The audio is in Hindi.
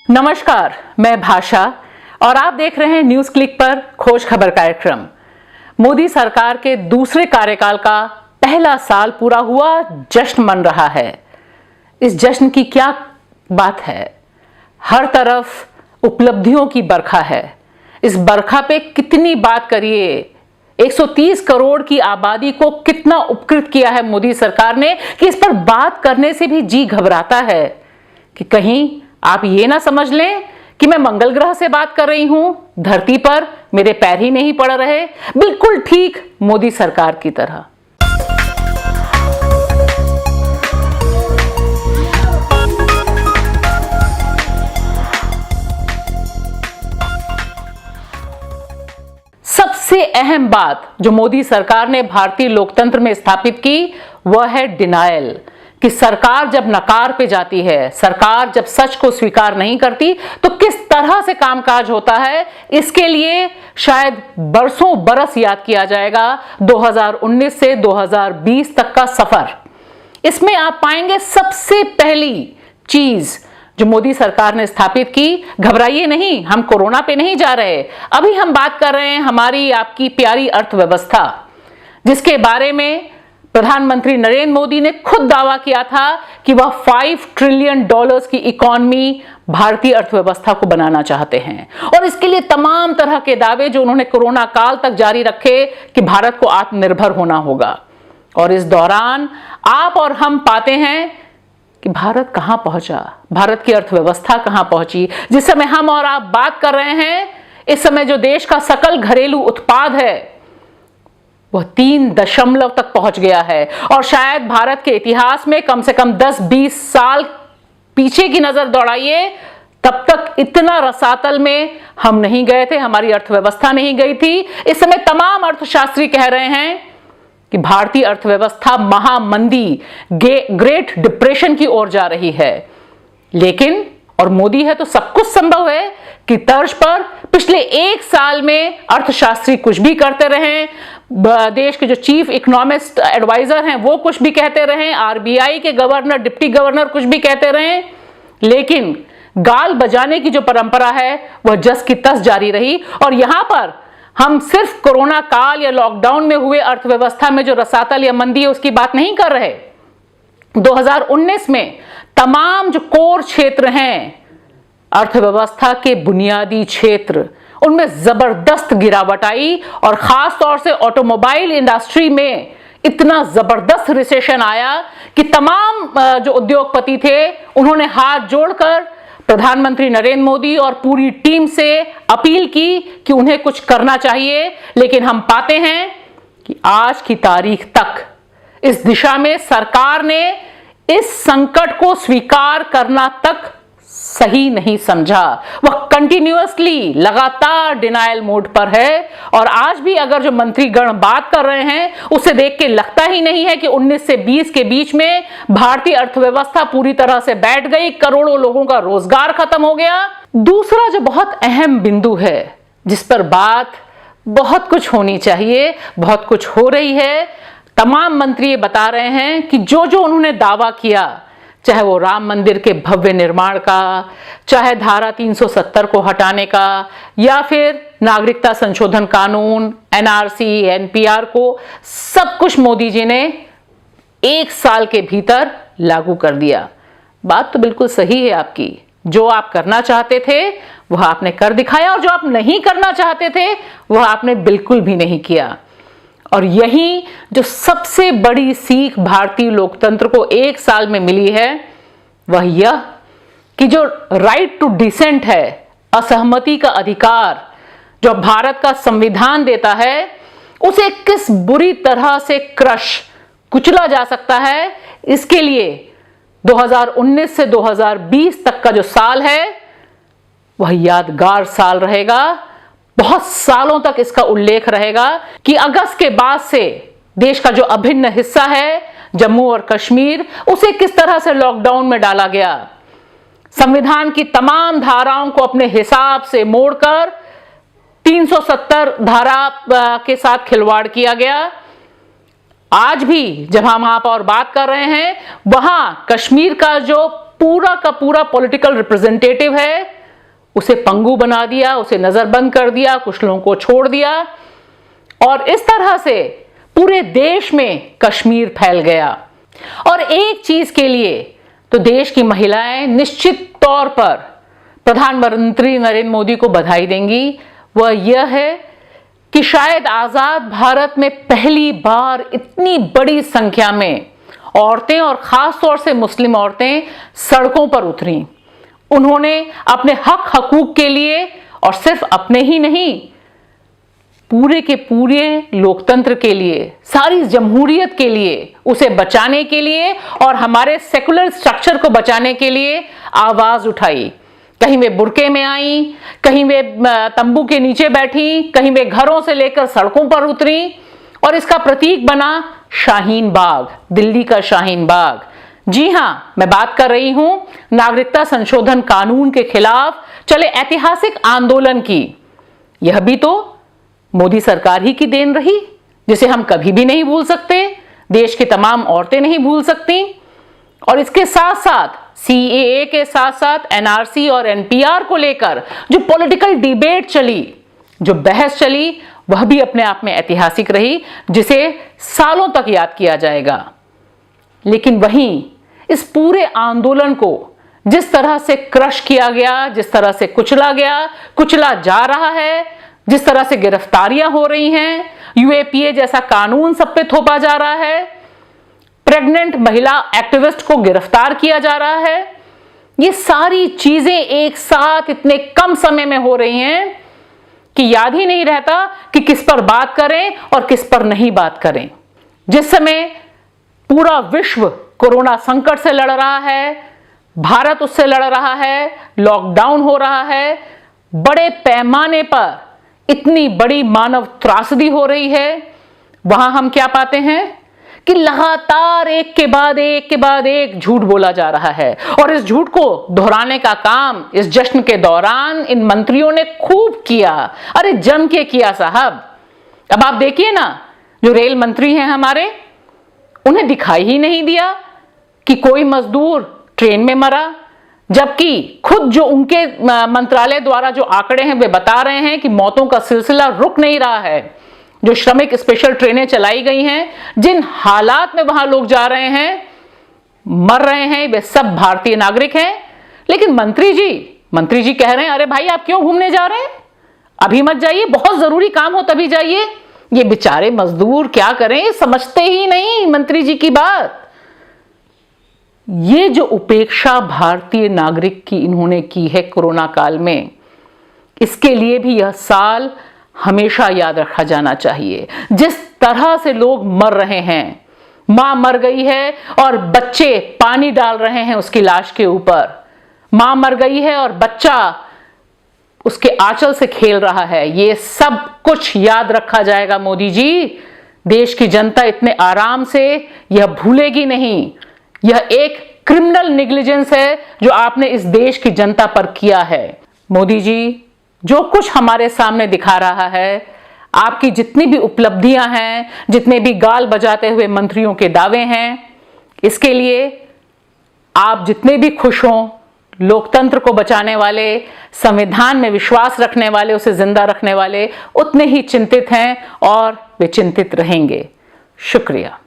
नमस्कार, मैं भाषा और आप देख रहे हैं न्यूज क्लिक पर खोज खबर कार्यक्रम। मोदी सरकार के दूसरे कार्यकाल का पहला साल पूरा हुआ, जश्न मन रहा है। इस जश्न की क्या बात है, हर तरफ उपलब्धियों की बरखा है। इस बरखा पे कितनी बात करिए, 130 करोड़ की आबादी को कितना उपकृत किया है मोदी सरकार ने कि इस पर बात करने से भी जी घबराता है कि कहीं आप ये ना समझ लें कि मैं मंगल ग्रह से बात कर रही हूं, धरती पर मेरे पैर ही नहीं पड़ रहे, बिल्कुल ठीक मोदी सरकार की तरह। सबसे अहम बात जो मोदी सरकार ने भारतीय लोकतंत्र में स्थापित की वह है डिनायल, कि सरकार जब नकार पे जाती है, सरकार जब सच को स्वीकार नहीं करती तो किस तरह से कामकाज होता है। इसके लिए शायद बरसों बरस याद किया जाएगा 2019 से 2020 तक का सफर। इसमें आप पाएंगे सबसे पहली चीज जो मोदी सरकार ने स्थापित की, घबराइए नहीं, हम कोरोना पे नहीं जा रहे, अभी हम बात कर रहे हैं हमारी आपकी प्यारी अर्थव्यवस्था, जिसके बारे में प्रधानमंत्री नरेंद्र मोदी ने खुद दावा किया था कि वह $5 ट्रिलियन की इकोनॉमी भारतीय अर्थव्यवस्था को बनाना चाहते हैं। और इसके लिए तमाम तरह के दावे जो उन्होंने कोरोना काल तक जारी रखे कि भारत को आत्मनिर्भर होना होगा। और इस दौरान आप और हम पाते हैं कि भारत कहां पहुंचा, भारत की अर्थव्यवस्था कहां पहुंची। जिस समय हम और आप बात कर रहे हैं, इस समय जो देश का सकल घरेलू उत्पाद है वह 3 दशमलव तक पहुंच गया है। और शायद भारत के इतिहास में कम से कम 10-20 साल पीछे की नजर दौड़ाइए, तब तक इतना रसातल में हम नहीं गए थे, हमारी अर्थव्यवस्था नहीं गई थी। इस समय तमाम अर्थशास्त्री कह रहे हैं कि भारतीय अर्थव्यवस्था महामंदी, ग्रेट डिप्रेशन की ओर जा रही है। लेकिन और मोदी है तो सब कुछ संभव है कि तर्ज पर पिछले 1 साल में अर्थशास्त्री कुछ भी करते रहे, देश के जो चीफ इकोनॉमिस्ट एडवाइजर हैं वो कुछ भी कहते रहे, आरबीआई के गवर्नर, डिप्टी गवर्नर कुछ भी कहते रहे, लेकिन गाल बजाने की जो परंपरा है वह जस की तस जारी रही। और यहां पर हम सिर्फ कोरोना काल या लॉकडाउन में हुए अर्थव्यवस्था में जो रसातल या मंदी है उसकी बात नहीं कर रहे। 2019 में तमाम जो कोर क्षेत्र हैं, अर्थव्यवस्था के बुनियादी क्षेत्र, उनमें जबरदस्त गिरावट आई। और खास तौर से ऑटोमोबाइल इंडस्ट्री में इतना जबरदस्त रिसेशन आया कि तमाम जो उद्योगपति थे उन्होंने हाथ जोड़कर प्रधानमंत्री नरेंद्र मोदी और पूरी टीम से अपील की कि उन्हें कुछ करना चाहिए। लेकिन हम पाते हैं कि आज की तारीख तक इस दिशा में सरकार ने इस संकट को स्वीकार करना तक सही नहीं समझा। वह कंटिन्यूअसली लगातार डिनायल मोड पर है। और आज भी अगर जो मंत्रीगण बात कर रहे हैं उसे देख के लगता ही नहीं है कि 19 से 20 के बीच में भारतीय अर्थव्यवस्था पूरी तरह से बैठ गई, करोड़ों लोगों का रोजगार खत्म हो गया। दूसरा जो बहुत अहम बिंदु है जिस पर बात बहुत कुछ होनी चाहिए, बहुत कुछ हो रही है, तमाम मंत्री ये बता रहे हैं कि जो जो उन्होंने दावा किया, चाहे वो राम मंदिर के भव्य निर्माण का, चाहे धारा 370 को हटाने का, या फिर नागरिकता संशोधन कानून, एनआरसी, एनपीआर को, सब कुछ मोदी जी ने 1 साल के भीतर लागू कर दिया। बात तो बिल्कुल सही है आपकी, जो आप करना चाहते थे वह आपने कर दिखाया और जो आप नहीं करना चाहते थे वह आपने बिल्कुल भी नहीं किया। और यही जो सबसे बड़ी सीख भारतीय लोकतंत्र को 1 साल में मिली है वह यह कि जो राइट टू डिसेंट है, असहमति का अधिकार जो भारत का संविधान देता है, उसे किस बुरी तरह से कुचला जा सकता है। इसके लिए 2019 से 2020 तक का जो साल है वह यादगार साल रहेगा। बहुत सालों तक इसका उल्लेख रहेगा कि अगस्त के बाद से देश का जो अभिन्न हिस्सा है जम्मू और कश्मीर, उसे किस तरह से लॉकडाउन में डाला गया, संविधान की तमाम धाराओं को अपने हिसाब से मोड़कर 370 धारा के साथ खिलवाड़ किया गया। आज भी जब हम आप और बात कर रहे हैं, वहां कश्मीर का जो पूरा का पूरा पॉलिटिकल रिप्रेजेंटेटिव है उसे पंगु बना दिया, उसे नजरबंद कर दिया, कुछ लोगों को छोड़ दिया और इस तरह से पूरे देश में कश्मीर फैल गया। और एक चीज के लिए तो देश की महिलाएं निश्चित तौर पर प्रधानमंत्री नरेंद्र मोदी को बधाई देंगी, वह यह है कि शायद आजाद भारत में पहली बार इतनी बड़ी संख्या में औरतें और खास तौर से मुस्लिम औरतें सड़कों पर उतरी। उन्होंने अपने हक हकूक के लिए और सिर्फ अपने ही नहीं, पूरे के पूरे लोकतंत्र के लिए, सारी जमहूरियत के लिए, उसे बचाने के लिए और हमारे सेकुलर स्ट्रक्चर को बचाने के लिए आवाज उठाई। कहीं वे बुर्के में आई, कहीं वे तंबू के नीचे बैठी, कहीं वे घरों से लेकर सड़कों पर उतरी और इसका प्रतीक बना शाहीन बाग, दिल्ली का शाहीन बाग। जी हां, मैं बात कर रही हूं नागरिकता संशोधन कानून के खिलाफ चले ऐतिहासिक आंदोलन की। यह भी तो मोदी सरकार ही की देन रही, जिसे हम कभी भी नहीं भूल सकते, देश की तमाम औरतें नहीं भूल सकती। और इसके साथ साथ सीएए के साथ साथ एनआरसी और एनपीआर को लेकर जो पॉलिटिकल डिबेट चली, जो बहस चली, वह भी अपने आप में ऐतिहासिक रही, जिसे सालों तक याद किया जाएगा। लेकिन वहीं इस पूरे आंदोलन को जिस तरह से क्रश किया गया, जिस तरह से कुचला गया, कुचला जा रहा है, जिस तरह से गिरफ्तारियां हो रही हैं, यूएपीए जैसा कानून सब पे थोपा जा रहा है, प्रेग्नेंट महिला एक्टिविस्ट को गिरफ्तार किया जा रहा है, ये सारी चीजें एक साथ इतने कम समय में हो रही हैं कि याद ही नहीं रहता कि किस पर बात करें और किस पर नहीं बात करें। जिस समय पूरा विश्व कोरोना संकट से लड़ रहा है, भारत उससे लड़ रहा है, लॉकडाउन हो रहा है, बड़े पैमाने पर इतनी बड़ी मानव त्रासदी हो रही है, वहां हम क्या पाते हैं कि लगातार एक के बाद एक झूठ बोला जा रहा है। और इस झूठ को दोहराने का काम इस जश्न के दौरान इन मंत्रियों ने खूब किया। अरे जम के किया साहब। अब आप देखिए ना, जो रेल मंत्री हैं हमारे, उन्हें दिखाई ही नहीं दिया कि कोई मजदूर ट्रेन में मरा, जबकि खुद जो उनके मंत्रालय द्वारा जो आंकड़े हैं वे बता रहे हैं कि मौतों का सिलसिला रुक नहीं रहा है। जो श्रमिक स्पेशल ट्रेनें चलाई गई हैं, जिन हालात में वहां लोग जा रहे हैं, मर रहे हैं, वे सब भारतीय नागरिक हैं। लेकिन मंत्री जी कह रहे हैं, अरे भाई आप क्यों घूमने जा रहे हैं, अभी मत जाइए, बहुत जरूरी काम हो तभी जाइए। ये बेचारे मजदूर क्या करें, समझते ही नहीं मंत्री जी की बात। ये जो उपेक्षा भारतीय नागरिक की इन्होंने की है कोरोना काल में, इसके लिए भी यह साल हमेशा याद रखा जाना चाहिए। जिस तरह से लोग मर रहे हैं, मां मर गई है और बच्चे पानी डाल रहे हैं उसकी लाश के ऊपर, मां मर गई है और बच्चा उसके आंचल से खेल रहा है, ये सब कुछ याद रखा जाएगा मोदी जी। देश की जनता इतने आराम से यह भूलेगी नहीं। यह एक क्रिमिनल नेग्लिजेंस है जो आपने इस देश की जनता पर किया है। मोदी जी, जो कुछ हमारे सामने दिखा रहा है, आपकी जितनी भी उपलब्धियां हैं, जितने भी गाल बजाते हुए मंत्रियों के दावे हैं, इसके लिए आप जितने भी खुश हों, लोकतंत्र को बचाने वाले, संविधान में विश्वास रखने वाले, उसे जिंदा रखने वाले उतने ही चिंतित हैं और वे चिंतित रहेंगे। शुक्रिया।